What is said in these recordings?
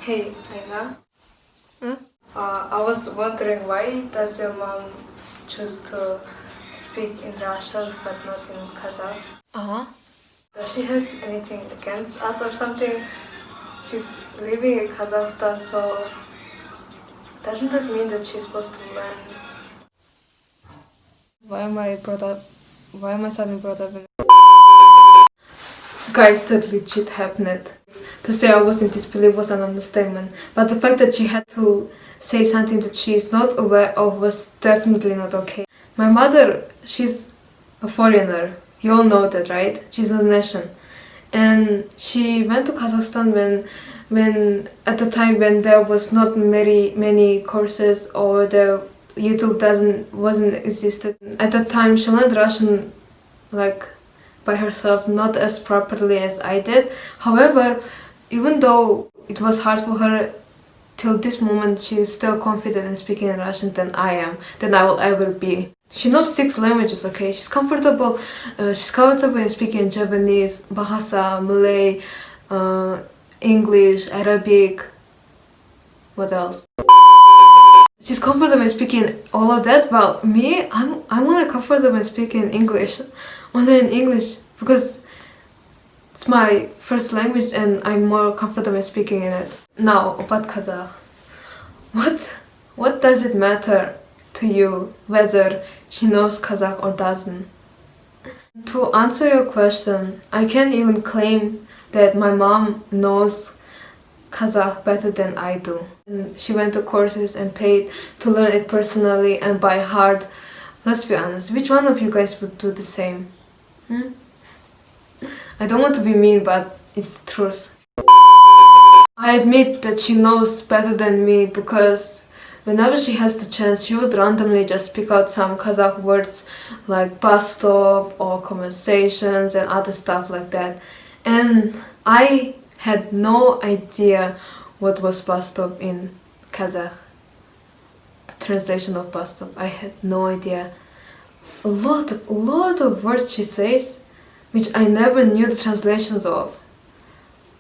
Hey, Aina. Huh? I was wondering why does your mom choose to speak in Russian but not in Kazakh? Uh-huh. Does she has anything against us or something? She's living in Kazakhstan, so doesn't that mean that she's supposed to learn? Why am I suddenly brought up in... Guys, that legit happened. To say I was in disbelief was an understatement, but the fact that she had to say something that she is not aware of was definitely not okay. My mother, she's a foreigner. You all know that, right? She's a nation. And she went to Kazakhstan when at the time when there was not many courses or the YouTube wasn't existed. At that time she learned Russian like by herself, not as properly as I did. However, even though it was hard for her, till this moment she is still confident in speaking in Russian than I will ever be. She knows 6 languages, okay? She's comfortable in speaking in Japanese, Bahasa, Malay, English, Arabic, what else? She's comfortable in speaking all of that, while me, I'm only comfortable in speaking English, only in English, because it's my first language and I'm more comfortable in speaking in it. Now, about Kazakh. What does it matter to you whether she knows Kazakh or doesn't? To answer your question, I can't even claim that my mom knows Kazakh better than I do. And she went to courses and paid to learn it personally and by heart. Let's be honest, which one of you guys would do the same? I don't want to be mean, but it's the truth. I admit that she knows better than me because whenever she has the chance, she would randomly just pick out some Kazakh words like bus stop or conversations and other stuff like that. And I had no idea what was bus stop in Kazakh. The translation of bus stop. I had no idea. A lot of words she says which I never knew the translations of.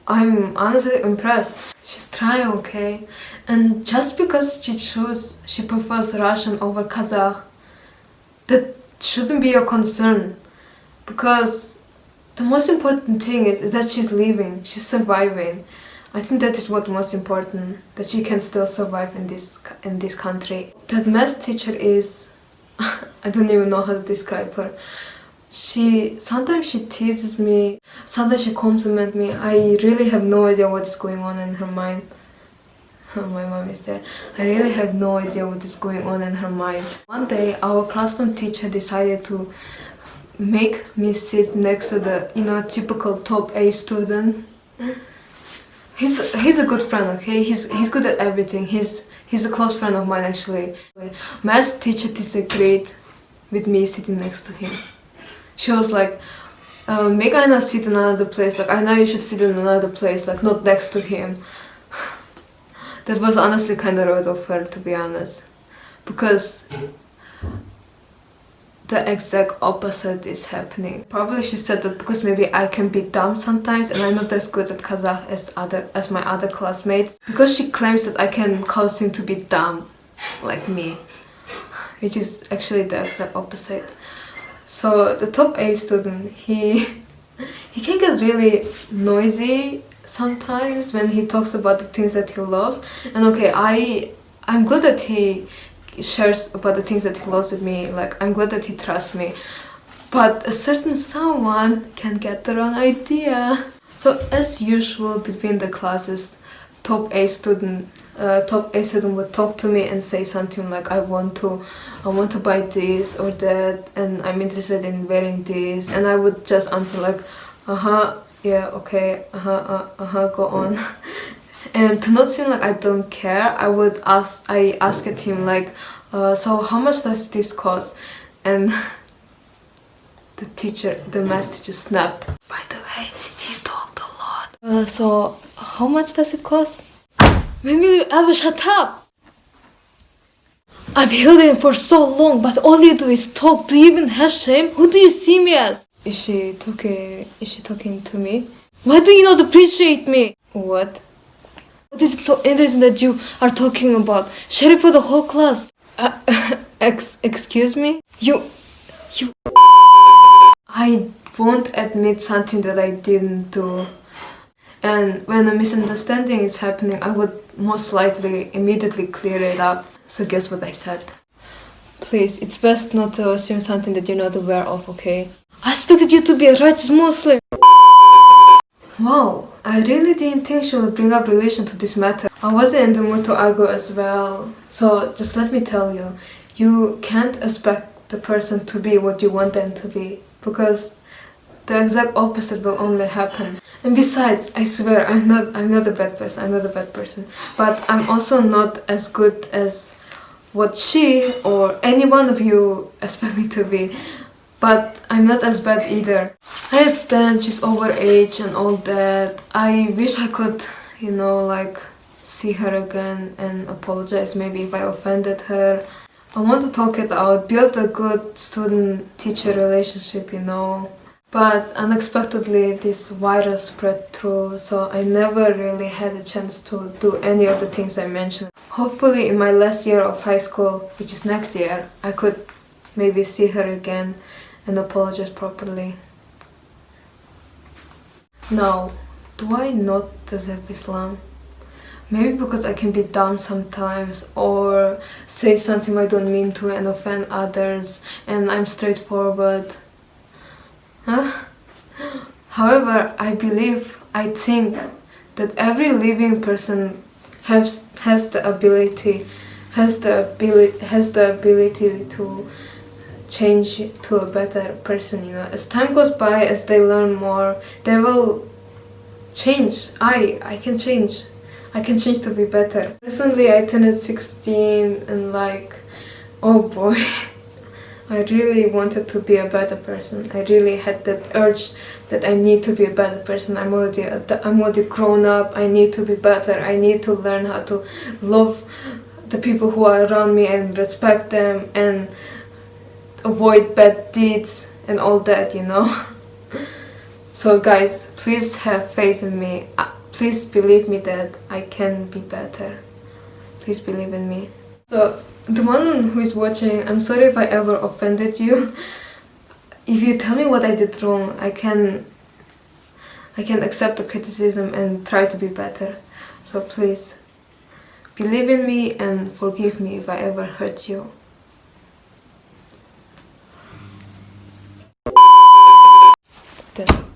I'm honestly impressed. She's trying, okay? And just because she prefers Russian over Kazakh, that shouldn't be a concern. Because the most important thing is that she's living, she's surviving. I think that is what most important, that she can still survive in this country. That math teacher is, I don't even know how to describe her. Sometimes she teases me, sometimes she compliments me. I really have no idea what is going on in her mind. My mom is there. I really have no idea what is going on in her mind. One day, our classroom teacher decided to make me sit next to the, typical top A student. He's a good friend, okay? He's good at everything. He's a close friend of mine, actually. Math teacher disagreed with me sitting next to him. She was like, make Aina sit in another place, like I know you should sit in another place, like not next to him. That was honestly kind of rude of her, to be honest, because the exact opposite is happening. Probably she said that because maybe I can be dumb sometimes and I'm not as good at Kazakh as my other classmates, because she claims that I can cause him to be dumb like me, which is actually the exact opposite. So the top A student, he can get really noisy sometimes when he talks about the things that he loves. And okay, I'm glad that he shares about the things that he loves with me. Like, I'm glad that he trusts me. But a certain someone can get the wrong idea. So as usual between the classes, top A student would talk to me and say something like, I want to buy this or that, and I'm interested in wearing this, and I would just answer like, yeah, okay, go on. And to not seem like I don't care, I asked him like, so how much does this cost? And the math teacher snapped. By the way, he talked a lot. So how much does it cost? When will you ever shut up? I've held him for so long, but all you do is talk. Do you even have shame? Who do you see me as? Is she talking to me? Why do you not appreciate me? What This is so interesting that you are talking about. Share it for the whole class. Excuse me? You. I won't admit something that I didn't do. And when a misunderstanding is happening, I would most likely immediately clear it up. So guess what I said? Please, it's best not to assume something that you're not aware of, okay? I expected you to be a righteous Muslim. Wow, I really didn't think she would bring up relation to this matter. I wasn't in the mood to argue as well. So just let me tell you, you can't expect the person to be what you want them to be, because the exact opposite will only happen. And besides, I swear, I'm not a bad person. I'm not a bad person. But I'm also not as good as what she or any one of you expect me to be. But I'm not as bad either. I understand she's overage and all that. I wish I could, like, see her again and apologize maybe if I offended her. I want to talk it out, build a good student-teacher relationship, But unexpectedly this virus spread through, so I never really had a chance to do any of the things I mentioned. Hopefully in my last year of high school, which is next year, I could maybe see her again and apologize properly. Now, do I not deserve Islam? Maybe because I can be dumb sometimes or say something I don't mean to and offend others, and I'm straightforward. Huh? However, I think that every living person has the ability to change to a better person. As time goes by, as they learn more, they will change. I can change. I can change to be better. Recently, I turned 16 and oh boy. I really wanted to be a better person. I really had that urge that I need to be a better person. I'm already grown up. I need to be better. I need to learn how to love the people who are around me and respect them and avoid bad deeds and all that, So guys, please have faith in me. Please believe me that I can be better. Please believe in me. So, the one who is watching, I'm sorry if I ever offended you. If you tell me what I did wrong, I can accept the criticism and try to be better. So please, believe in me and forgive me if I ever hurt you. That's